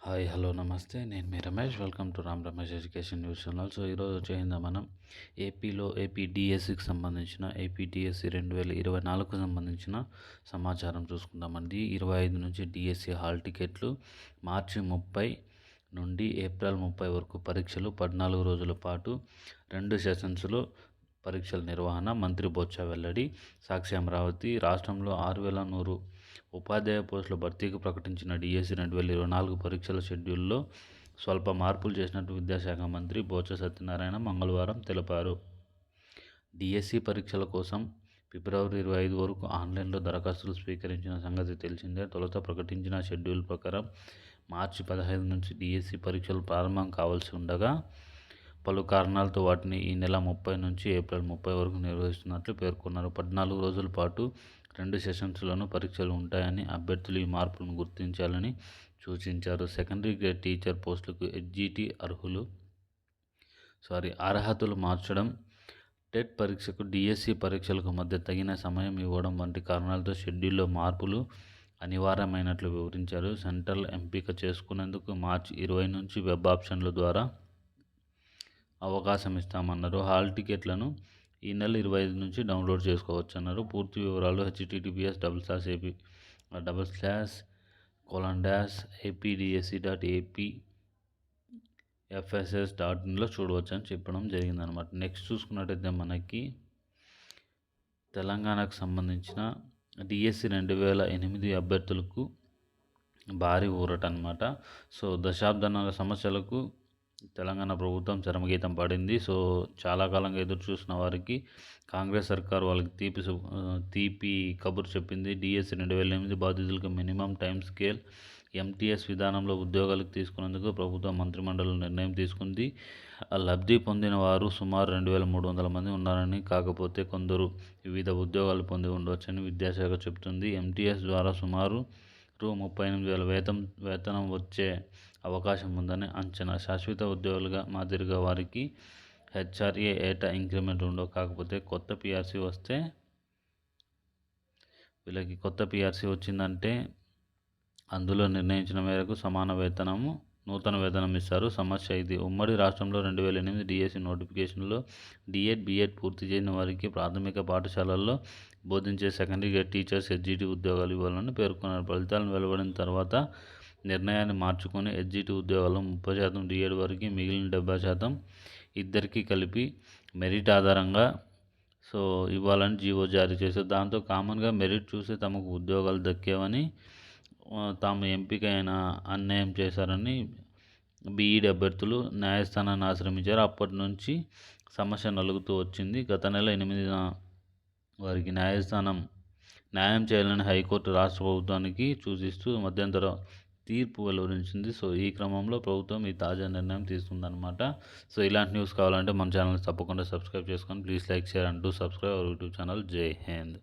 Hi hello నమస్తే. నేను మీ Ramesh. Welcome to Ram Ramesh education news channel. ఈరోజు వచ్చేసిందా మనం ఏపీ డిఎస్సికి సంబంధించిన ఏపీ డిఎస్సి 2024కు సంబంధించిన సమాచారం చూసుకుందామండి. 25 నుంచి డిఎస్సి హాల్ టికెట్లు, మార్చి 30 నుండి ఏప్రిల్ 30 వరకు పరీక్షలు, 14 రోజుల పాటు 2 సెషన్స్లో పరీక్షల నిర్వహణ. మంత్రి బొత్స వెల్లడి. సాక్షి అమరావతి. రాష్ట్రంలో 6100 ఉపాధ్యాయ పోస్టుల భర్తీకి ప్రకటించిన డిఎస్సి 2024 పరీక్షల షెడ్యూల్లో స్వల్ప మార్పులు చేసినట్టు విద్యాశాఖ మంత్రి బొత్స సత్యనారాయణ మంగళవారం తెలిపారు. డిఎస్సి పరీక్షల కోసం ఫిబ్రవరి 25 వరకు ఆన్లైన్లో దరఖాస్తులు స్వీకరించిన సంగతి తెలిసిందే. తొలుత ప్రకటించిన షెడ్యూల్ ప్రకారం మార్చి 15 నుంచి డిఎస్సి పరీక్షలు ప్రారంభం కావాల్సి ఉండగా, పలు కారణాలతో వాటిని ఈ నెల 30 నుంచి ఏప్రిల్ 30 వరకు నిర్వహిస్తున్నట్లు పేర్కొన్నారు. 14 రోజుల పాటు 2 సెషన్స్లోనూ పరీక్షలు ఉంటాయని, అభ్యర్థులు ఈ మార్పులను గుర్తించాలని సూచించారు. సెకండరీ గ్రేడ్ టీచర్ పోస్టులకు ఎస్జిటి అర్హతలు మార్చడం, టెట్ పరీక్షకు డిఎస్సి పరీక్షలకు మధ్య తగిన సమయం ఇవ్వడం వంటి కారణాలతో షెడ్యూల్లో మార్పులు అనివార్యమైనట్లు వివరించారు. సెంటర్ల ఎంపిక చేసుకునేందుకు మార్చి 20 నుంచి వెబ్ ఆప్షన్ల ద్వారా అవకాశం ఇస్తామన్నారు. హాల్ టికెట్లను ఈ నెల 25 నుంచి డౌన్లోడ్ చేసుకోవచ్చన్నారు. పూర్తి వివరాలు https://apdse.apfss.inలో చూడవచ్చని చెప్పడం జరిగిందనమాట. నెక్స్ట్ చూసుకున్నట్టయితే మనకి తెలంగాణకు సంబంధించిన డిఎస్సి 2008 అభ్యర్థులకు భారీ ఊరట అనమాట. దశాబ్దాల సమస్యలకు తెలంగాణ ప్రభుత్వం చరమగీతం పాడింది. చాలా కాలంగా ఎదురు చూసిన వారికి కాంగ్రెస్ సర్కార్ వాళ్ళకి తీపి కబురు చెప్పింది. డిఎస్సి 2008 బాధితులకు మినిమం టైం స్కేల్ ఎంటీఎస్ విధానంలో ఉద్యోగాలకు తీసుకునేందుకు ప్రభుత్వం మంత్రిమండలి నిర్ణయం తీసుకుంది. లబ్ధి పొందిన వారు సుమారు 2300 మంది ఉన్నారని, కాకపోతే కొందరు వివిధ ఉద్యోగాలు పొంది ఉండవచ్చని విద్యాశాఖ చెబుతుంది. ఎంటీఎస్ ద్వారా సుమారు రూ. 38,000 వేతనం వచ్చే అవకాశం ఉందని అంచనా. శాశ్వత ఉద్యోగులుగా మాదిరిగా వారికి హెచ్ఆర్ఏ ఏటా ఇంక్రిమెంట్ ఉండవు. కాకపోతే కొత్త పిఆర్సీ వచ్చిందంటే అందులో నిర్ణయించిన మేరకు నూతన వేతనం ఇస్తారు. సమస్య ఇది. ఉమ్మడి రాష్ట్రంలో 2008 డిఎస్సి నోటిఫికేషన్లో డిఎడ్, బిఎడ్ పూర్తి చేసిన వారికి ప్రాథమిక పాఠశాలల్లో బోధించే సెకండరీ గ్రేడ్ టీచర్స్ ఎస్జిటి ఉద్యోగాలు ఇవ్వాలని పేర్కొన్నారు. ఫలితాలు వెలువడిన తర్వాత నిర్ణయాన్ని మార్చుకొని ఎస్జిటి ఉద్యోగాల్లో 30%, డిఎడ్ వరకు మిగిలిన 70% ఇద్దరికీ కలిపి మెరిట్ ఆధారంగా ఇవ్వాలని జీవో జారీ చేశారు. దాంతో కామన్గా మెరిట్ చూసి తమకు ఉద్యోగాలు దక్కేవని, తాము ఎంపికైన అన్యాయం చేశారని బీఈడి అభ్యర్థులు న్యాయస్థానాన్ని ఆశ్రయించారు. అప్పటి నుంచి సమస్య నలుగుతూ వచ్చింది. గత నెల 8న వారికి న్యాయం చేయాలని హైకోర్టు రాష్ట్ర ప్రభుత్వానికి సూచిస్తూ మధ్యంతర తీర్పు వెలువరించింది. ఈ క్రమంలో ప్రభుత్వం ఈ తాజా నిర్ణయం తీసుకుందనమాట. ఇలాంటి న్యూస్ కావాలంటే మన ఛానల్ని తప్పకుండా సబ్స్క్రైబ్ చేసుకొని please like, share and do subscribe our YouTube channel. జై హింద్.